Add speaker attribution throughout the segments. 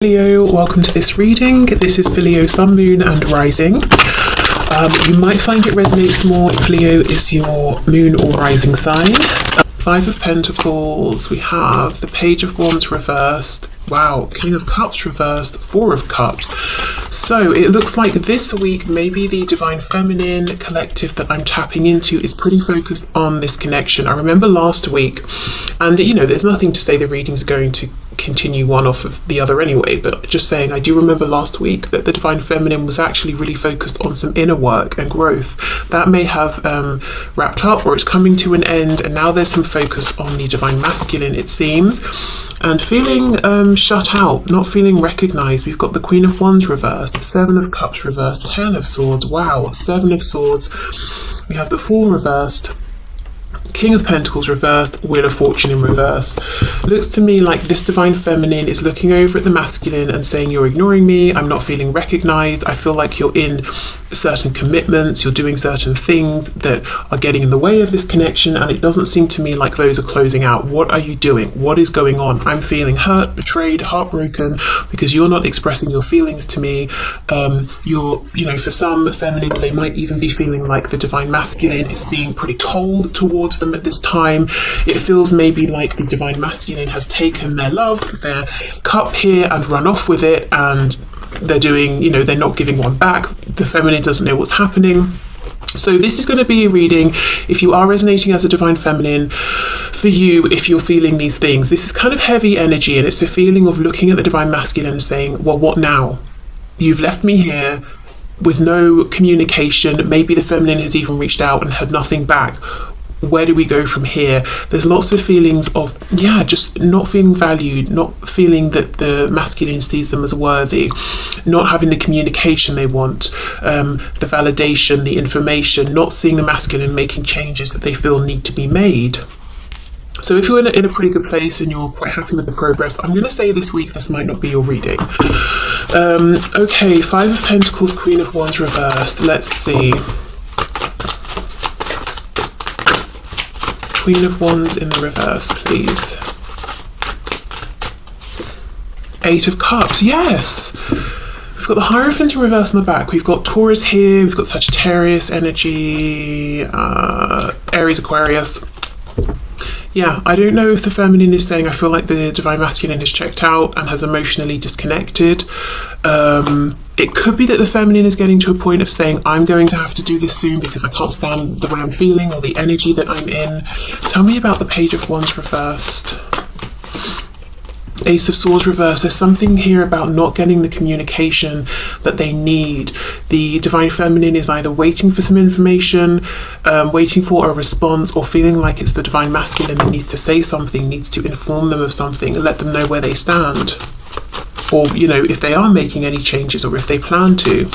Speaker 1: Leo, welcome to this reading. This is for Leo, Sun, Moon and Rising. You might find it resonates more if Leo is your moon or rising sign. Five of Pentacles, we have the Page of Wands reversed, wow, King of Cups reversed, Four of Cups. So it looks like this week maybe the Divine Feminine collective that I'm tapping into is pretty focused on this connection. I remember last week, and you know, there's nothing to say the reading's going to continue one off of the other anyway, but just saying, I do remember last week that the Divine Feminine was actually really focused on some inner work and growth. That may have wrapped up, or it's coming to an end, and now there's some focus on the Divine Masculine, it seems, and feeling shut out, not feeling recognized. We've got the Queen of Wands reversed, Seven of Cups reversed, Ten of Swords, wow, Seven of Swords, we have the Fool reversed, King of Pentacles reversed, Wheel of Fortune in reverse. Looks to me like this Divine Feminine is looking over at the masculine and saying, you're ignoring me, I'm not feeling recognized, I feel like you're in certain commitments, you're doing certain things that are getting in the way of this connection, and it doesn't seem to me like those are closing out. What are you doing? What is going on? I'm feeling hurt, betrayed, heartbroken because you're not expressing your feelings to me. You're, you know, for some feminines, they might even be feeling like the Divine Masculine is being pretty cold towards them at this time. It feels maybe like the Divine Masculine has taken their love, their cup here, and run off with it, and they're doing, you know, they're not giving one back. The feminine doesn't know what's happening. So this is going to be a reading, if you are resonating as a Divine Feminine, for you, if you're feeling these things. This is kind of heavy energy, and it's a feeling of looking at the Divine Masculine and saying, well, what now? You've left me here with no communication. Maybe the feminine has even reached out and had nothing back. Where do we go from here? There's lots of feelings of, yeah, just not feeling valued, not feeling that the masculine sees them as worthy, not having the communication they want, the validation, the information, not seeing the masculine making changes that they feel need to be made. So if you're in a pretty good place and you're quite happy with the progress, I'm going to say this week this might not be your reading. Okay, Five of Pentacles, Queen of Wands reversed. Let's see. Queen of Wands in the reverse, please. Eight of Cups, yes! We've got the Hierophant in reverse on the back. We've got Taurus here, we've got Sagittarius energy, Aries, Aquarius. Yeah, I don't know if the feminine is saying, I feel like the Divine Masculine has checked out and has emotionally disconnected. It could be that the feminine is getting to a point of saying, I'm going to have to do this soon because I can't stand the way I'm feeling or the energy that I'm in. Tell me about the Page of Wands reversed. Ace of Swords reversed. There's something here about not getting the communication that they need. The Divine Feminine is either waiting for some information, waiting for a response, or feeling like it's the Divine Masculine that needs to say something, needs to inform them of something, and let them know where they stand. Or, you know, if they are making any changes or if they plan to.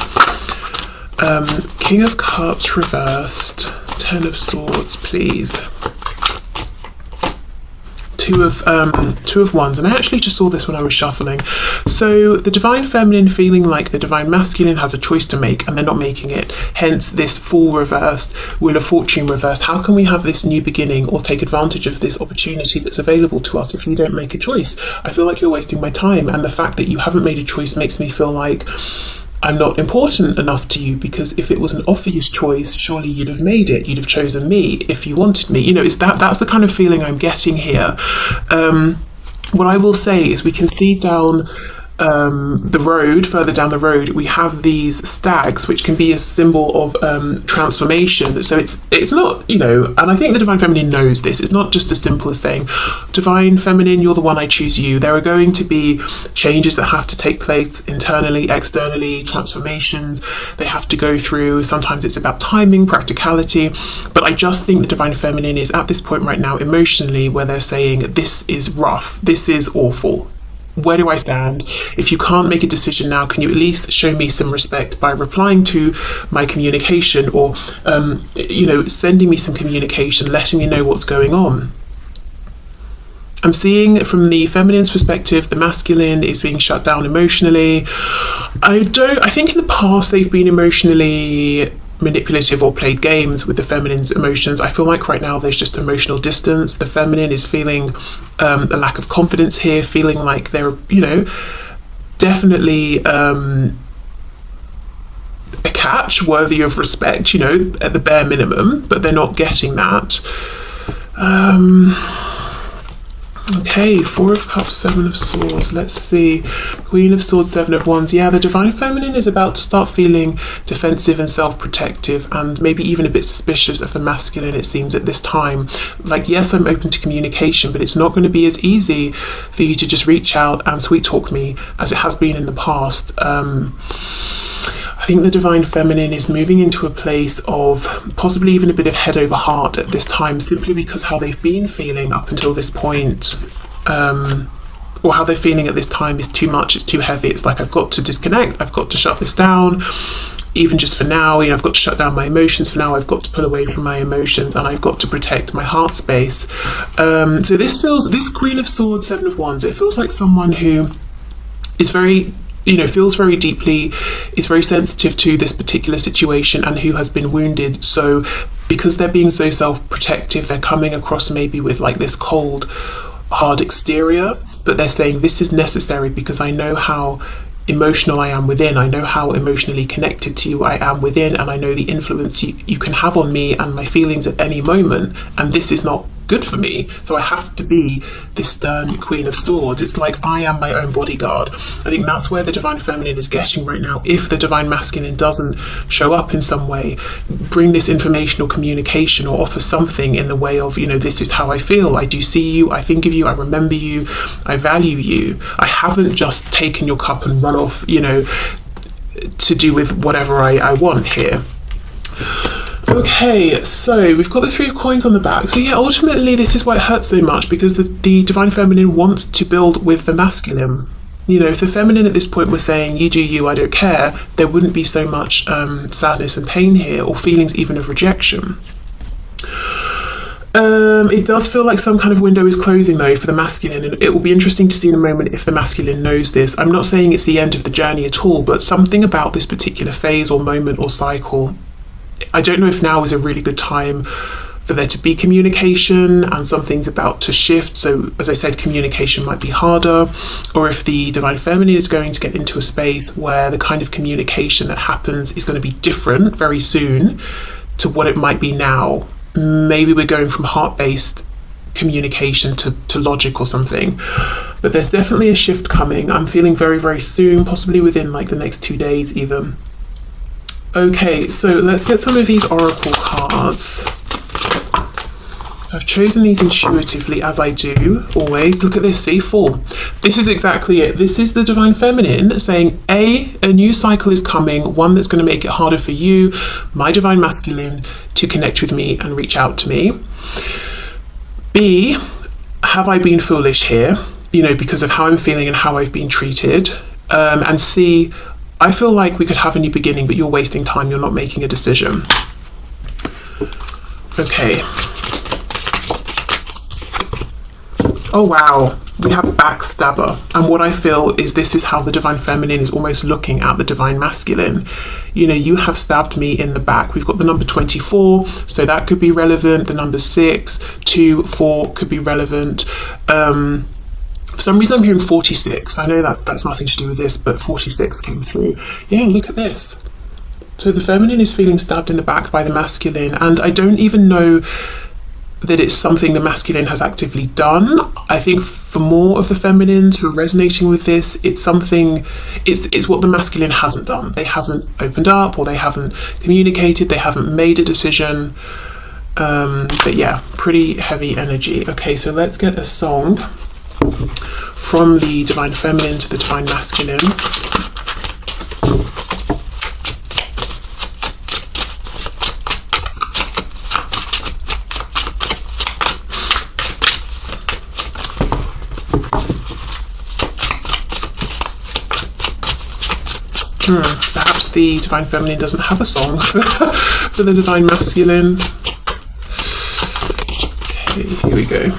Speaker 1: King of Cups reversed. Ten of Swords, please. Two of Wands, and I actually just saw this when I was shuffling. So the Divine Feminine feeling like the Divine Masculine has a choice to make and they're not making it, hence this Fool reversed, Wheel of Fortune reversed. How can we have this new beginning or take advantage of this opportunity that's available to us if you don't make a choice? I feel like you're wasting my time, and the fact that you haven't made a choice makes me feel like I'm not important enough to you, because if it was an obvious choice, surely you'd have made it. You'd have chosen me if you wanted me. You know, that's the kind of feeling I'm getting here. What I will say is we can see down the road, further down the road, we have these stags, which can be a symbol of transformation. So it's not, you know, and I think the Divine Feminine knows this. It's not just as simple as saying, Divine Feminine, you're the one, I choose you. There are going to be changes that have to take place internally, externally, transformations they have to go through. Sometimes it's about timing, practicality, but I just think the Divine Feminine is at this point right now emotionally where they're saying, this is rough, this is awful. Where do I stand? If you can't make a decision now, can you at least show me some respect by replying to my communication, or you know, sending me some communication, letting me know what's going on? I'm seeing from the feminine's perspective, the masculine is being shut down emotionally. I think in the past they've been emotionally manipulative or played games with the feminine's emotions. I feel like right now there's just emotional distance. The feminine is feeling a lack of confidence here, feeling like they're, you know, definitely a catch worthy of respect, you know, at the bare minimum, but they're not getting that. Okay, Four of Cups, Seven of Swords. Let's see. Queen of Swords, Seven of Wands. Yeah, the Divine Feminine is about to start feeling defensive and self-protective, and maybe even a bit suspicious of the masculine, it seems, at this time. Like, yes, I'm open to communication, but it's not going to be as easy for you to just reach out and sweet talk me as it has been in the past. I think the Divine Feminine is moving into a place of possibly even a bit of head over heart at this time, simply because how they've been feeling up until this point, or how they're feeling at this time is too much, it's too heavy. It's like, I've got to disconnect, I've got to shut this down, even just for now, you know, I've got to shut down my emotions for now, I've got to pull away from my emotions, and I've got to protect my heart space. So this Queen of Swords, Seven of Wands, it feels like someone who is very, you know, feels very deeply, is very sensitive to this particular situation, and who has been wounded. So because they're being so self-protective, they're coming across maybe with like this cold, hard exterior, but they're saying this is necessary because I know how emotional I am within, I know how emotionally connected to you I am within, and I know the influence you can have on me and my feelings at any moment, and this is not good for me, so I have to be this stern Queen of Swords. It's like I am my own bodyguard. I think that's where the Divine Feminine is getting right now. If the Divine Masculine doesn't show up in some way, bring this information or communication, or offer something in the way of, you know, this is how I feel, I do see you, I think of you, I remember you, I value you, I haven't just taken your cup and run off, you know, to do with whatever I want here. Okay, so we've got the Three of Coins on the back. So yeah, ultimately this is why it hurts so much, because the Divine Feminine wants to build with the masculine. You know, if the feminine at this point was saying, you do you, I don't care, there wouldn't be so much sadness and pain here, or feelings even of rejection. It does feel like some kind of window is closing though for the masculine, and it will be interesting to see in a moment if the masculine knows this. I'm not saying it's the end of the journey at all, but something about this particular phase or moment or cycle, I don't know if now is a really good time for there to be communication, and something's about to shift. So as I said, communication might be harder, or if the Divine Feminine is going to get into a space where the kind of communication that happens is going to be different very soon to what it might be now. Maybe we're going from heart-based communication to logic or something, but there's definitely a shift coming. I'm feeling very, very soon, possibly within like the next 2 days even. Okay, so let's get some of these oracle cards. I've chosen these intuitively, as I do always. Look at this, see, 4. This is exactly it. This is the Divine Feminine saying, A new cycle is coming, one that's going to make it harder for you, my Divine Masculine, to connect with me and reach out to me. B, have I been foolish here, you know, because of how I'm feeling and how I've been treated? And C, I feel like we could have a new beginning, but you're wasting time, you're not making a decision. Okay. Oh wow, we have backstabber. And what I feel is this is how the Divine Feminine is almost looking at the Divine Masculine. You know, you have stabbed me in the back. We've got the number 24, so that could be relevant. The number 6, 2, 4 could be relevant. For some reason I'm hearing 46. I know that's nothing to do with this, but 46 came through. Yeah, look at this. So the feminine is feeling stabbed in the back by the masculine, and I don't even know that it's something the masculine has actively done. I think for more of the feminines who are resonating with this, it's something, it's what the masculine hasn't done. They haven't opened up, or they haven't communicated, they haven't made a decision. But yeah, pretty heavy energy. Okay, so let's get a song from the Divine Feminine to the Divine Masculine. Perhaps the Divine Feminine doesn't have a song for the Divine Masculine. Okay, here we go.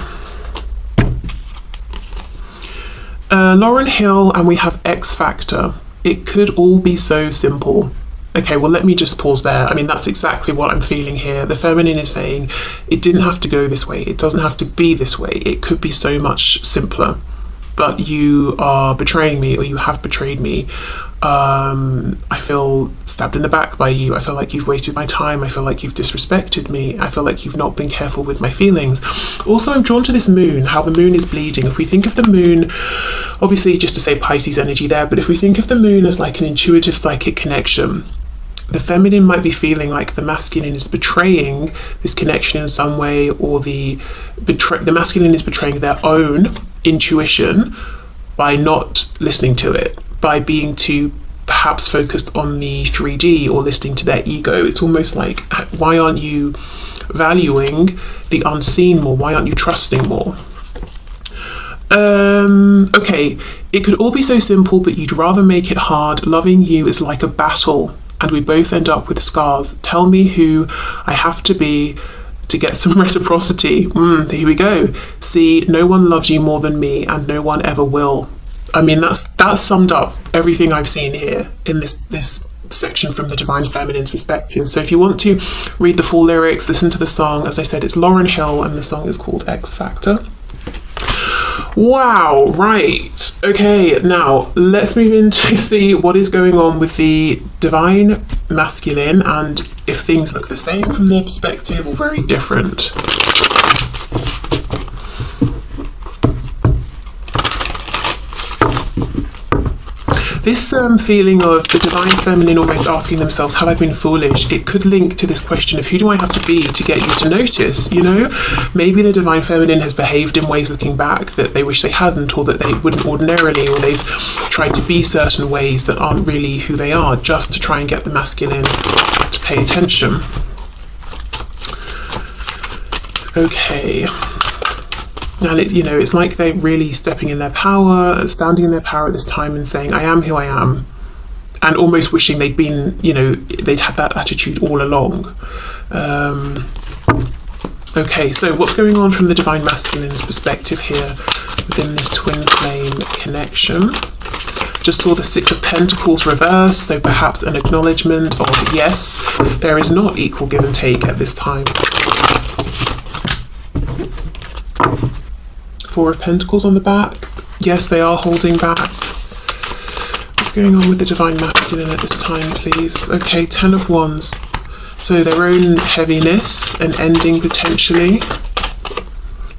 Speaker 1: Lauryn Hill, and we have X Factor. It could all be so simple. Okay, well, let me just pause there. I mean, that's exactly what I'm feeling here. The feminine is saying it didn't have to go this way. It doesn't have to be this way. It could be so much simpler. but you are betraying me, or you have betrayed me. I feel stabbed in the back by you. I feel like you've wasted my time. I feel like you've disrespected me. I feel like you've not been careful with my feelings. Also, I'm drawn to this moon, how the moon is bleeding. If we think of the moon, obviously just to say Pisces energy there, but if we think of the moon as like an intuitive psychic connection, the feminine might be feeling like the masculine is betraying this connection in some way, or the masculine is betraying their own intuition by not listening to it, by being too perhaps focused on the 3D or listening to their ego. It's almost like, why aren't you valuing the unseen more? Why aren't you trusting more? Okay, it could all be so simple, but you'd rather make it hard. Loving you is like a battle, and we both end up with scars. Tell me who I have to be to get some reciprocity. Here we go. See, no one loves you more than me, and no one ever will. I mean, that's summed up everything I've seen here in this section from the Divine Feminine's perspective. So if you want to read the full lyrics, listen to the song. As I said, it's Lauryn Hill, and the song is called X Factor. Wow, right. Okay, now let's move in to see what is going on with the Divine Masculine, and if things look the same from their perspective or very different. This feeling of the Divine Feminine almost asking themselves, have I been foolish? It could link to this question of, who do I have to be to get you to notice? You know, maybe the Divine Feminine has behaved in ways looking back that they wish they hadn't, or that they wouldn't ordinarily, or they've tried to be certain ways that aren't really who they are, just to try and get the masculine to pay attention. Okay. And it's like they're really stepping in their power, standing in their power at this time and saying, I am who I am, and almost wishing they'd been, they'd had that attitude all along. Okay, so what's going on from the Divine Masculine's perspective here within this twin flame connection? Just saw the Six of Pentacles reversed, so perhaps an acknowledgement of, yes, there is not equal give and take at this time. Four of Pentacles on the back. Yes, they are holding back. What's going on with the Divine Masculine at this time, please? Okay, Ten of Wands. So their own heaviness and ending potentially.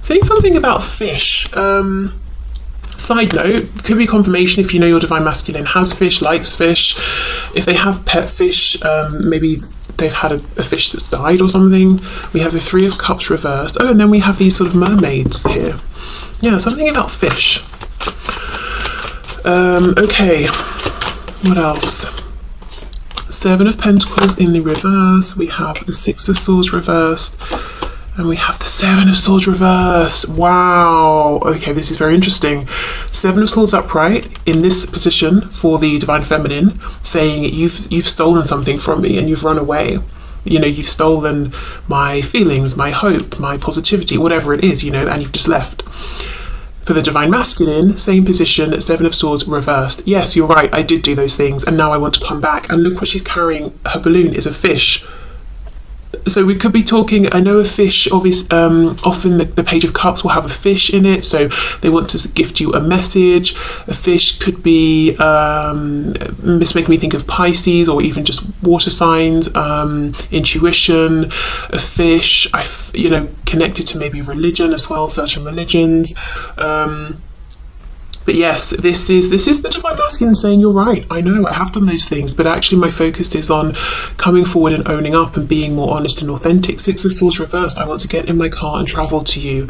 Speaker 1: Saying something about fish. Side note, could be confirmation if you know your Divine Masculine has fish, likes fish. If they have pet fish, maybe they've had a fish that's died or something. We have the Three of Cups reversed. Oh, and then we have these sort of mermaids here. Yeah, something about fish. Okay, what else? Seven of Pentacles in the reverse. We have the Six of Swords reversed. And we have the Seven of Swords reversed. Wow. Okay, this is very interesting. Seven of Swords upright in this position for the Divine Feminine, saying you've stolen something from me and you've run away. You've stolen my feelings, my hope, my positivity, whatever it is, and you've just left. For the Divine Masculine, same position, Seven of Swords reversed. Yes, you're right, I did do those things, and now I want to come back. And look what she's carrying. Her balloon is a fish. So we could be talking, I know a fish, obviously, often the Page of Cups will have a fish in it, so they want to gift you a message. A fish could be, this making me think of Pisces, or even just water signs, intuition. A fish, connected to maybe religion as well, certain religions. But yes, this is the Divine Masculine saying, you're right, I know, I have done those things, but actually my focus is on coming forward and owning up and being more honest and authentic. Six of Swords reversed, I want to get in my car and travel to you,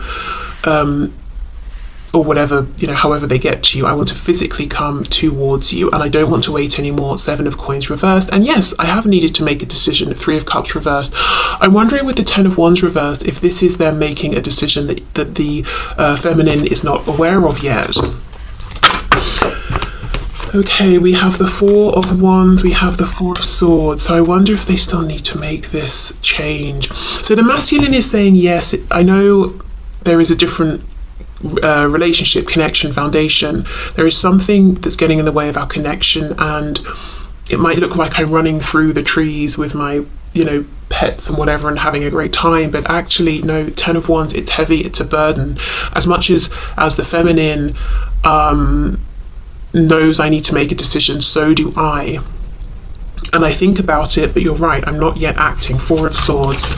Speaker 1: or whatever, however they get to you. I want to physically come towards you, and I don't want to wait anymore. Seven of Coins reversed, and yes, I have needed to make a decision. Three of Cups reversed. I'm wondering with the Ten of Wands reversed, if this is them making a decision that the feminine is not aware of yet. Okay, we have the Four of Wands, we have the Four of Swords, so I wonder if they still need to make this change. So the masculine is saying, yes, I know there is a different relationship, connection, foundation. There is something that's getting in the way of our connection, and it might look like I'm running through the trees with my you know, pets and whatever and having a great time. But actually, no, 10 of Wands, it's heavy, it's a burden. As much as the feminine knows I need to make a decision, so do I. And I think about it, but you're right, I'm not yet acting. 4 of Swords.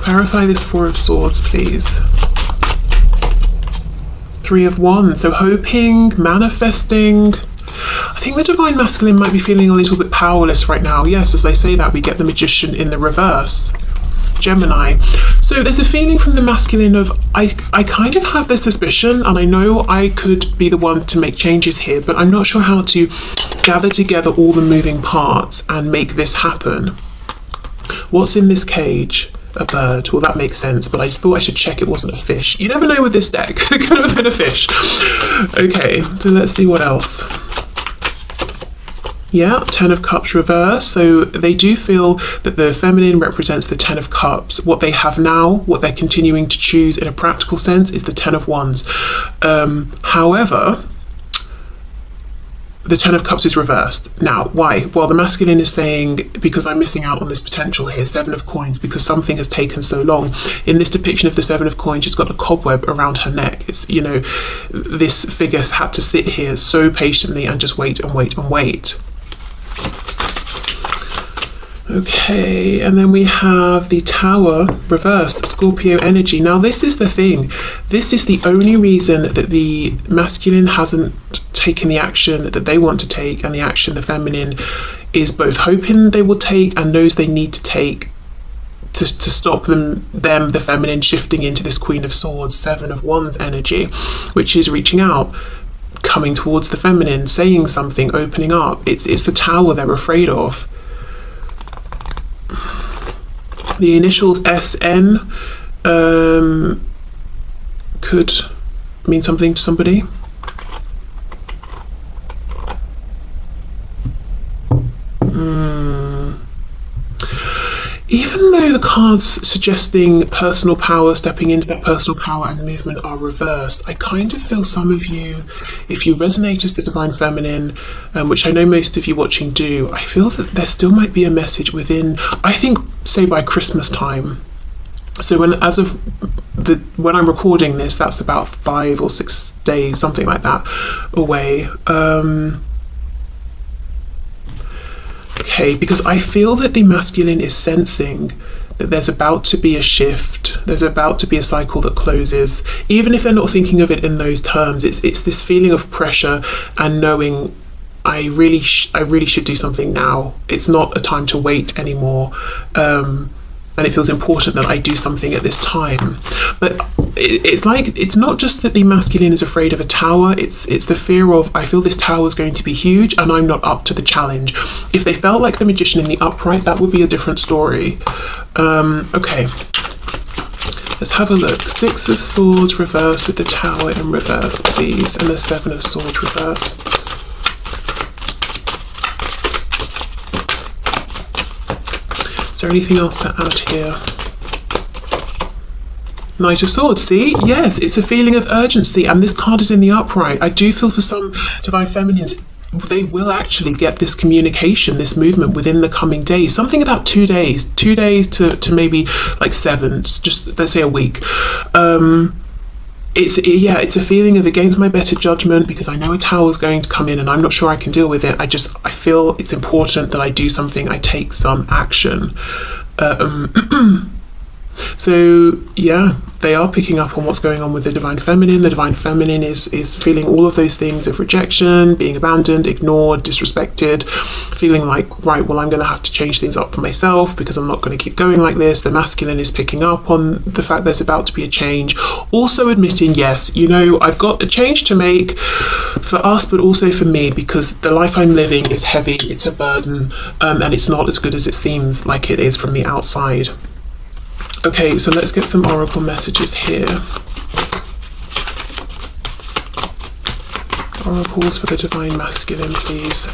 Speaker 1: Clarify this 4 of Swords, please. 3 of Wands. So hoping, manifesting. I think the Divine Masculine might be feeling a little bit powerless right now. Yes, as I say that, we get the Magician in the reverse. Gemini. So there's a feeling from the masculine of, I kind of have the suspicion, and I know I could be the one to make changes here, but I'm not sure how to gather together all the moving parts and make this happen. What's in this cage? A bird. Well, that makes sense, but I thought I should check it wasn't a fish. You never know with this deck. It could have been a fish. Okay, so let's see what else. Yeah, 10 of Cups reverse. So they do feel that the feminine represents the 10 of Cups. What they have now, what they're continuing to choose in a practical sense, is the 10 of Wands. However, the 10 of Cups is reversed. Now, why? Well, the masculine is saying, because I'm missing out on this potential here. 7 of Coins, because something has taken so long. In this depiction of the 7 of Coins, she's got a cobweb around her neck. It's, you know, this figure had to sit here so patiently and just wait and wait and wait. Okay, and then we have the Tower reversed, Scorpio energy. Now this is the thing, this is the only reason that the masculine hasn't taken the action that they want to take, and the action the feminine is both hoping they will take and knows they need to take to stop them, the feminine, shifting into this Queen of Swords, 7 of Wands energy, which is reaching out, coming towards the feminine, saying something, opening up. It's the Tower they're afraid of. The initials SN could mean something to somebody. Even though the cards suggesting personal power, stepping into that personal power and movement are reversed, I kind of feel some of you, if you resonate as the Divine Feminine, which I know most of you watching do, I feel that there still might be a message within, I think, say by Christmas time. So when I'm recording this, that's about 5 or 6 days, something like that, away. Okay, because I feel that the masculine is sensing that there's about to be a shift, there's about to be a cycle that closes, even if they're not thinking of it in those terms. It's this feeling of pressure and knowing I really should do something now. It's not a time to wait anymore, and it feels important that I do something at this time. But it's like, it's not just that the masculine is afraid of a tower, it's the fear of, I feel this tower is going to be huge and I'm not up to the challenge. If they felt like the Magician in the upright, that would be a different story. Okay, let's have a look. 6 of Swords reversed with the Tower in reverse, please, and the 7 of Swords reversed. Is there anything else to add here? Knight of Swords, see? Yes, it's a feeling of urgency, and this card is in the upright. I do feel for some Divine Feminines, they will actually get this communication, this movement within the coming days. Something about 2 days. 2 days to maybe like 7, just let's say a week. It's a feeling of against my better judgment, because I know a tower is going to come in and I'm not sure I can deal with it. I feel it's important that I do something, I take some action. So yeah, they are picking up on what's going on with the Divine Feminine. The Divine Feminine is feeling all of those things of rejection, being abandoned, ignored, disrespected, feeling like, right, well, I'm going to have to change things up for myself because I'm not going to keep going like this. The masculine is picking up on the fact there's about to be a change, also admitting, yes, you know, I've got a change to make for us, but also for me, because the life I'm living is heavy, it's a burden, and it's not as good as it seems like it is from the outside. Okay, so let's get some oracle messages here. Oracles for the Divine Masculine, please.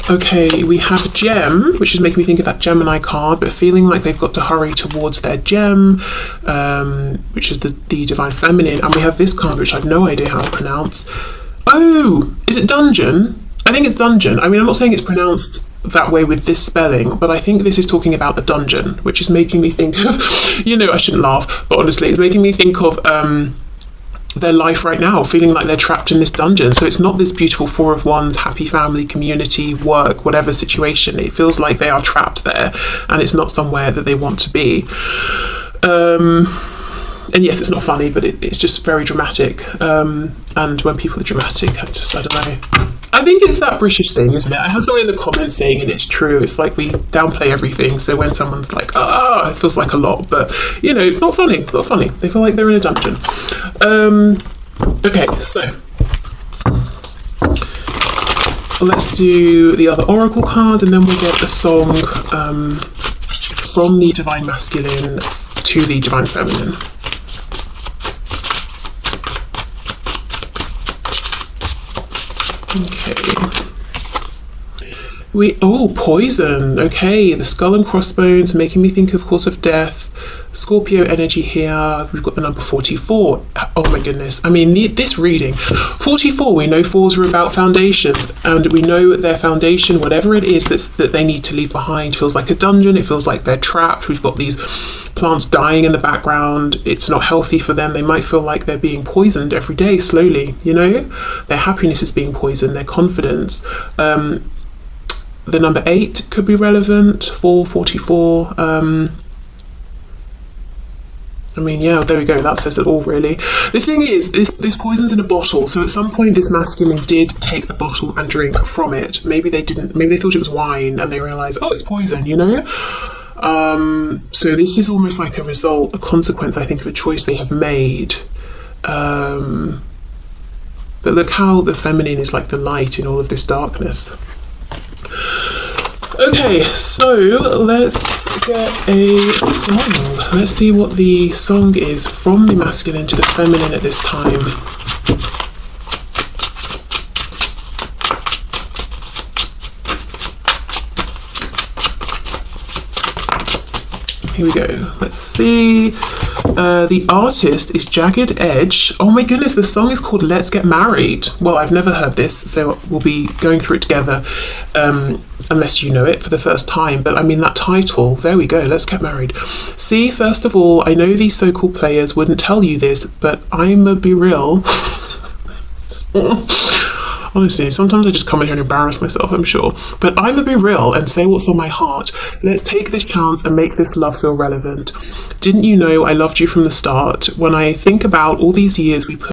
Speaker 1: Okay, we have a gem, which is making me think of that Gemini card, but feeling like they've got to hurry towards their gem, which is the Divine Feminine. And we have this card, which I've no idea how to pronounce. Oh, is it Dungeon? I think it's dungeon. I mean, I'm not saying it's pronounced that way with this spelling, but I think this is talking about a dungeon, which is making me think of, I shouldn't laugh, but honestly, it's making me think of their life right now, feeling like they're trapped in this dungeon. So it's not this beautiful Four of Wands, happy family, community, work, whatever situation. It feels like they are trapped there, and it's not somewhere that they want to be. And yes, it's not funny, but it's just very dramatic. And when people are dramatic, I don't know. I think it's that British thing, isn't it? I had someone in the comments saying, and it's true, it's like we downplay everything. So when someone's like, it feels like a lot, but it's not funny. It's not funny. They feel like they're in a dungeon. Okay, so let's do the other oracle card, and then we'll get a song from the Divine Masculine to the Divine Feminine. Okay. Poison. Okay, the skull and crossbones, making me think, of course, of death. Scorpio energy here. We've got the number 44. Oh my goodness. I mean, this reading. 44, we know fours are about foundations, and we know their foundation, whatever it is that they need to leave behind, feels like a dungeon. It feels like they're trapped. We've got these plants dying in the background. It's not healthy for them. They might feel like they're being poisoned every day, slowly, Their happiness is being poisoned, their confidence. The number 8 could be relevant for 44. I mean, yeah, there we go. That says it all, really. The thing is, this poison's in a bottle. So at some point, this masculine did take the bottle and drink from it. Maybe they didn't. Maybe they thought it was wine, and they realised, it's poison. So this is almost like a result, a consequence, I think, of a choice they have made. But look how the feminine is like the light in all of this darkness. Okay, so let's get a song. Let's see what the song is from the masculine to the feminine at this time. Here we go. Let's see. The artist is Jagged Edge. Oh my goodness, the song is called Let's Get Married. Well, I've never heard this, so we'll be going through it together, unless you know it for the first time. But I mean, that title, there we go, Let's Get Married. See, first of all, I know these so-called players wouldn't tell you this, but I'ma be real. Honestly, sometimes I just come in here and embarrass myself, I'm sure. But I'm gonna be real and say what's on my heart. Let's take this chance and make this love feel relevant. Didn't you know I loved you from the start? When I think about all these years we put